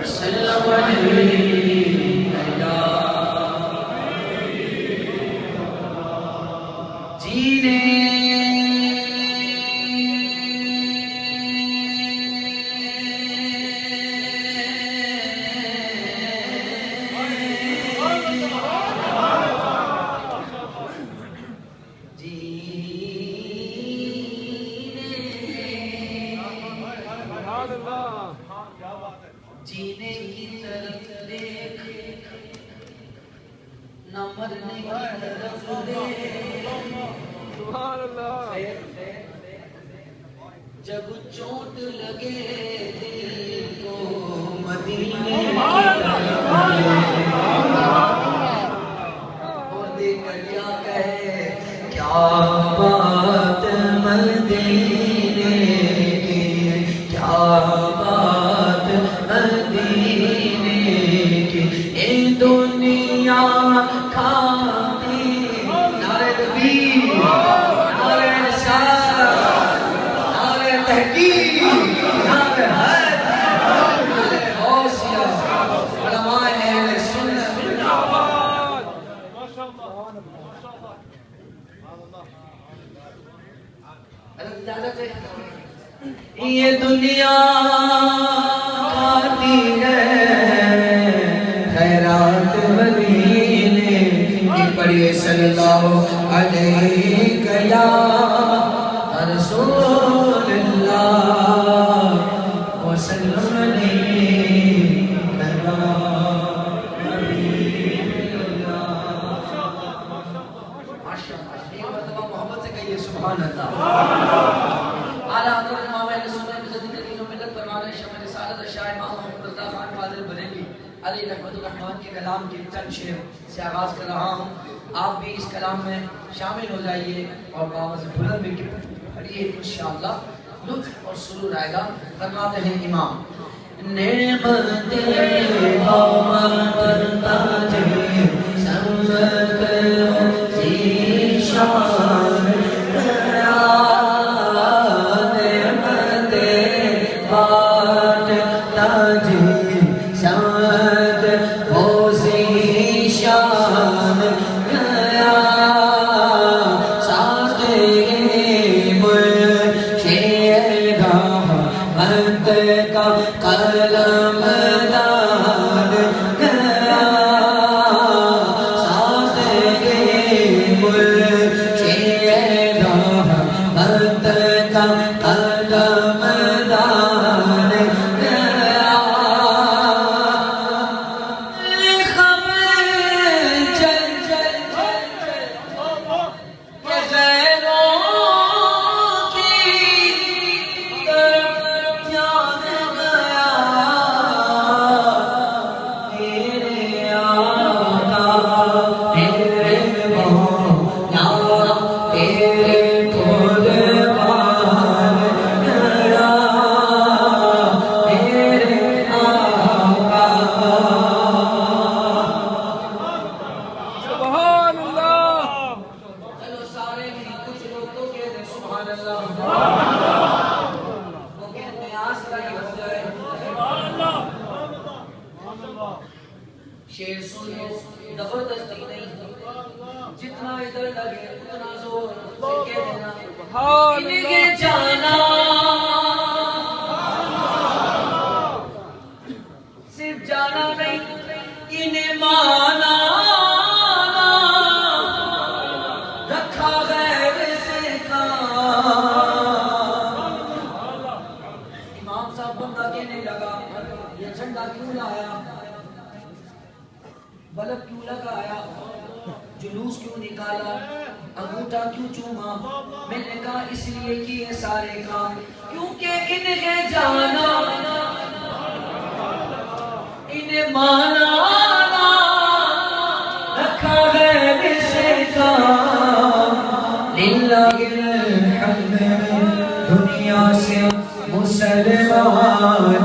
وسلم علیہ جینے جینے کی طرف دیکھ نہ مرنے کی طرف دیکھ سبحان اللہ جب چوٹ لگے دل کو مدینے کی طرف اور دیکھ کر کیا کہے کیا بات مدینے کی کیا بات مدینے کی اے دنیا کھاتی نعرہ تکبیر نعرہ رسالت نعرہ تحقیق نعرہ حق نعرہ غوثیہ علماء اہل سنت یہ دنیا کھاتی ہے خیرات مدینے کی پڑھیے صلی اللہ علیہ یا رسول اللہ وسلم علیہ محبت سے کہیے سبحان اللہ اعلیٰ حضرت امام اہل سنت مجدد دین و ملت فرمانے شمع رسالت شاہ امام محمد رضا خان فاضل بریلوی علی رحمت الرحمن کے کلام کے چند شعر سے آغاز کر رہا ہوں آپ بھی اس کلام میں شامل ہو جائیے اور آواز بلند میں پڑھیے انشاءاللہ لطف اور سرور آئے گا فرماتے ہیں امام نعمت قامت تاج سمت زیشان شیر سنو زبردستی نہیں جتنا ادھر لگے اتنا زور سے کہہ دینا انہیں جانا صرف جانا نہیں انہیں مانا رکھا غیر سے کام امام صاحب بندہ کہنے لگا یہ جھنڈا کیوں لایا بلب کیوں لگایا جلوس کیوں نکالا انگوٹھا کیوں چوما میں نے کہا اس لیے کیے سارے کام کیونکہ انہیں جانا انہیں مانا رکھا غیر سے کام للہ الحمد دنیا سے مسلمان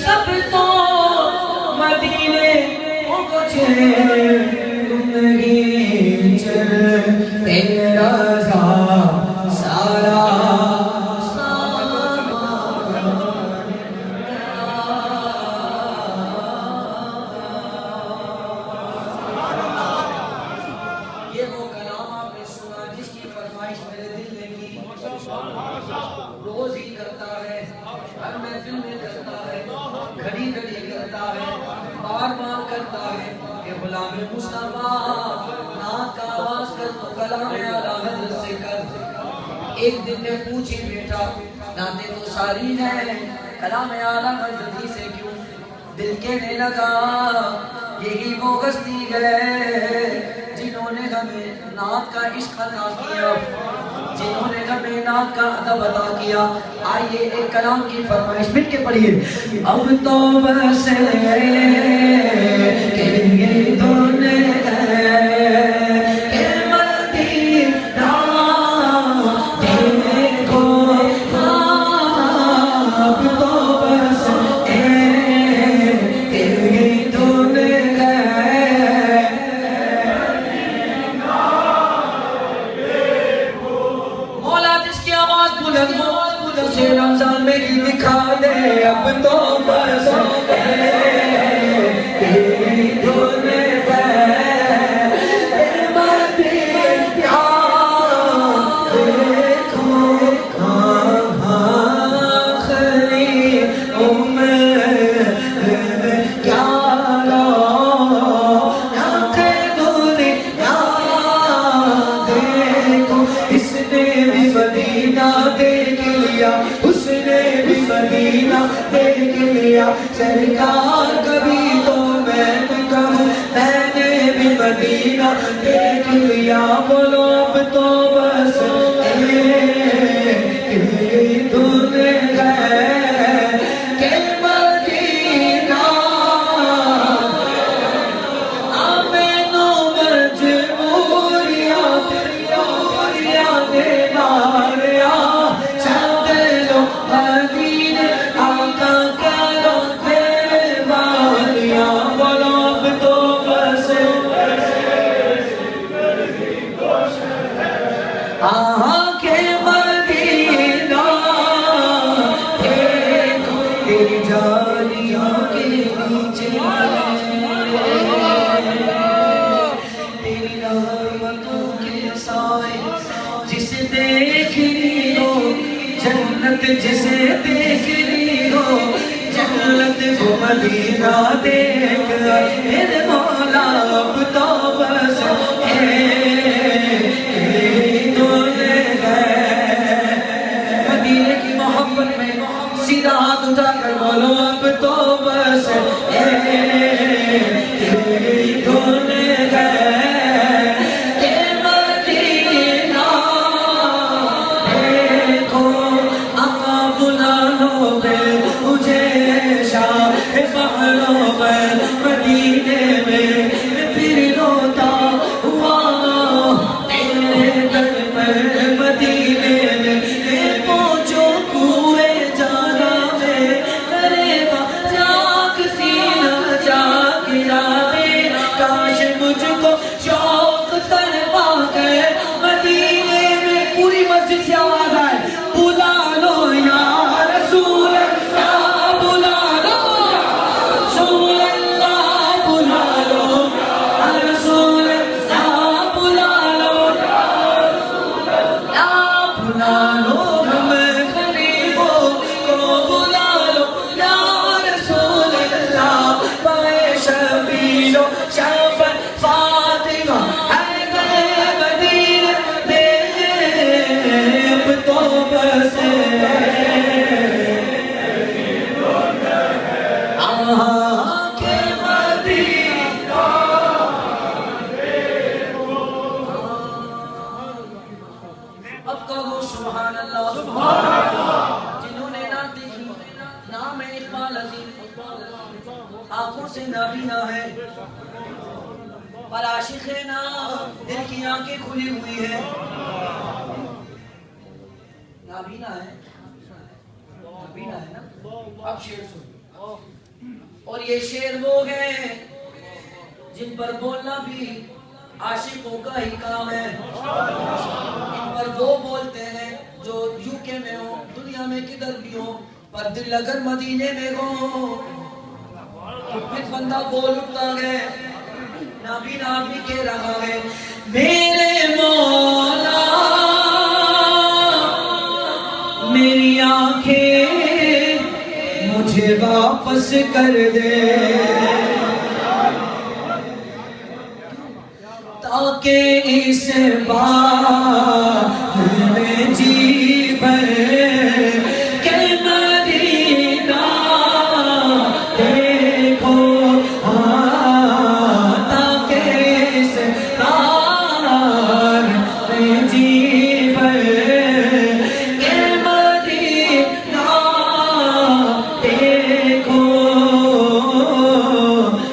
سب تو مدینے مجھے تم نہیں چل تیرا سارا فرمائش میرے دل نے کی، روز ہی کرتا ہے، ہر محفل میں کرتا ہے، گھڑی گھڑی کرتا ہے، بار بار کرتا ہے کہ غلام مصطفیٰ نعت کا آغاز کر تو کلام اعلیٰ حضرت سے کر۔ ایک دن نے پوچھی بیٹا نعتیں تو ساری ہیں، کلام اعلیٰ حضرت سے کیوں؟ دل کہنے لگا یہی وہ ہستی ہے جنہوں نے ہمیں نعت کا عشق عطا کیا، جنہوں نے ہمیں نعت کا ادب عطا کیا۔ آئیے ایک کلام کی فرمائش مل کے پڑھیے۔ اب تو بس کہ یہ دنیا کہ مدینہ دیکھو، اب تو بس کہ یہ دنیا مولا جس کی آواز بلند ہو اسے رمضان میری دکھا دے، اب تو بس اس نے بھی مدینہ دیکھ لیا، سرکار کبھی تو میں بھی کہوں میں نے بھی مدینہ دیکھ لیا، بولو اب تو بس دنیا ہے کہ مدینہ آمینو مجبوریاں نے ماریا، جسے دیکھنی ہو جنت، جسے دیکھنی ہو جنت، وہ مدینہ دیکھ میرے مولا اب تو بس مدینے کی محبت میں سیدھا ہاتھ اٹھا کر بولو اب تو بس مدینے میں پھر روتا ہوا تیرے در پر، مدینے میں پہنچو کوئے جانا میں کرے گا جاگ سینہ جاگ جاوے، کاش مجھ کو شوق تڑپا گئے مدینے میں۔ پوری مسجد سے آواز آئے بلا لو یا رسول اللہ، بلا لو رسول اللہ، بلا لو رسول اللہ، بلا لو بلا لو ہم غریبوں کو، بلا لو یا رسول اللہ، بائے شبیل و شفاعت فاطمہ حیدر مدینہ میں، اب تو بس اب کہو سبحان اللہ، جنہوں نے نہ دیکھی نام اقبال عظیم، آنکھوں سے نابینا ہے پر عاشق نا دل کی آنکھیں کھلی ہوئی ہے، نابینا ہے، نابینا ہے نا۔ اب شعر سن، اور یہ شعر وہ ہیں جن پر بولنا بھی عاشقوں کا ہی کام ہے، ان پر وہ بولتے ہیں جو یو کے میں ہو، دنیا میں کدھر بھی ہو، پر دل اگر مدینے میں ہو تو پھر بندہ بول اٹھتا ہے، نابینا بھی کہہ رہا ہے میرے مولا مجھے واپس کر دے تاکہ اس بار میں جی بھر کے مدینہ دیکھو تاکہ اس بار میں جی بھر کے مدینہ دیکھو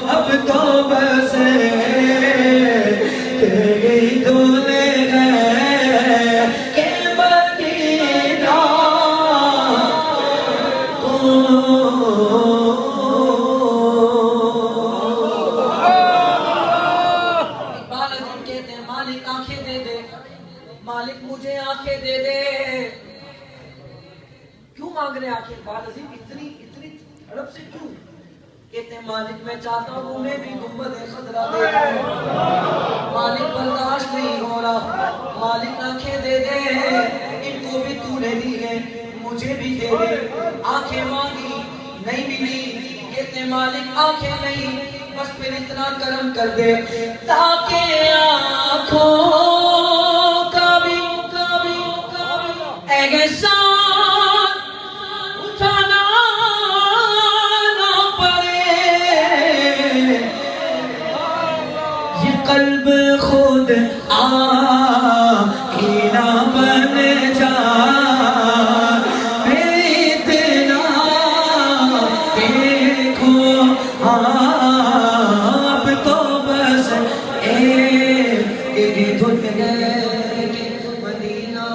اب تو بس تیری دھولے گئے کہ مدینہ اقبال عظیم کہتے ہیں مالک آنکھیں دے دے مالک مجھے آنکھیں دے دے کیوں مانگ رہے آنکھیں اقبال عظیم اتنی ہڑپ سے کیوں کہتے ہیں مالک میں چاہتا ہوں انہیں بھی گنبد خضرا دے دے مالک برداشت نہیں ہو رہا مالک آنکھیں دے دے ان کو بھی تو نے دی ہے مجھے بھی دے دے آنکھیں مانگی نہیں ملی کہتے ہیں مالک آنکھیں نہیں بس پھر اتنا کرم کر دے تاکہ آنکھوں کا بھی احسان اٹھانا نہ پڑے یہ قلب خود آئینہ بن جا اتنا دیکھو اب تو بس تیری دھن گئے کہ مدینہ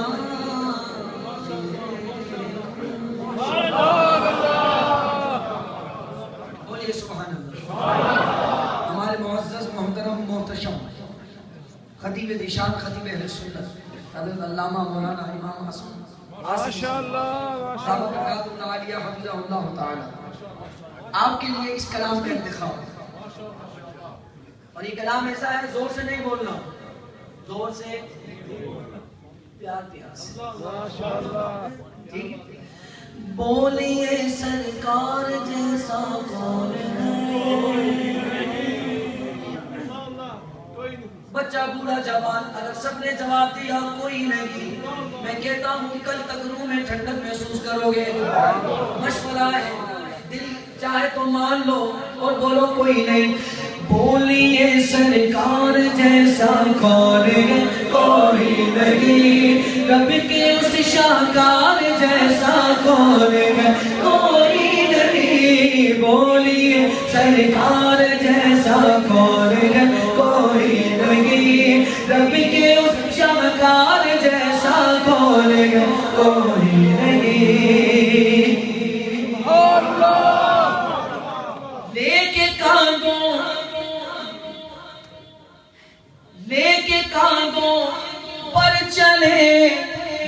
بولیے سبحان اللہ ہمارے معزز محترم محتشم خطیب ذیشان خطیب اہل سنت حضرت علامہ مولانا امام حسن ماشاءاللہ برکاتہ عالیہ حفظہ اللہ تعالی آپ کے لیے اس کلام کا انتخاب اور یہ کلام ایسا ہے زور سے نہیں بولنا زور سے پیار سے ماشاءاللہ ٹھیک ہے بولیے سرکار جیسا کون ہے بچہ بوڑھا جوان اگر سب نے جواب دیا کوئی نہیں میں کہتا ہوں کل تک روح میں ٹھنڈک محسوس کرو گے مشورہ ہے دل چاہے تو مان لو اور بولو کوئی نہیں بولیے سرکار جیسا کون ہے کوئی نہیں رب کے اس شاہکار جیسا کون ہے کوئی نہیں بولیے سرکار جیسا کون ہے کوئی نہیں رب کے اس شاہکار جیسا کون ہے کوئی نہیں لے کے کاندوں پر چلے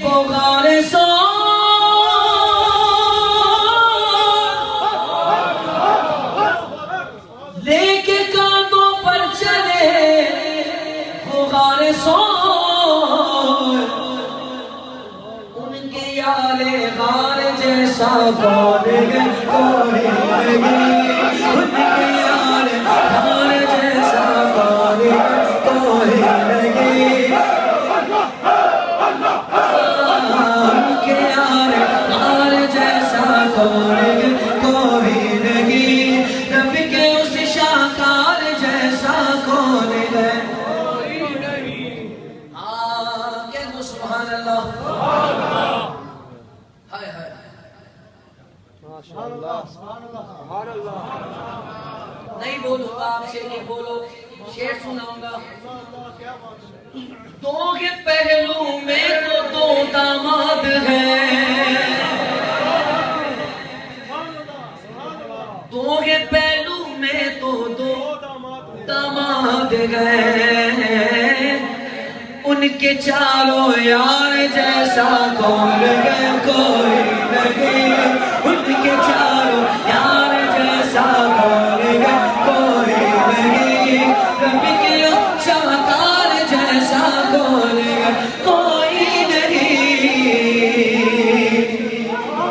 وہ غار سو لے کے کاندوں پر چلے وہ غار سو ان کے یار غار جیسا کون ہے کوئی نہیں ان کے یار غار جیسا کون ہے کوئی نہیں ان کے یار غار جیسا کون ہے کوئی نہیں رب کے اس شاہکار جیسا کون ہے کہہ دو سبحان اللہ ہائے ہائے نہیں بولوں گا آپ سے کہ بولو شعر سناؤں گا دو کے پہلو میں تو دو داماد ہیں دو کے پہلو میں تو دو داماد ہیں ان کے چاروں یار جیسا کون ہے کوئی نہیں ان کے چاروں یار جیسا کون ہے کوئی نہیں رب کے شاہکار جیسا کون ہے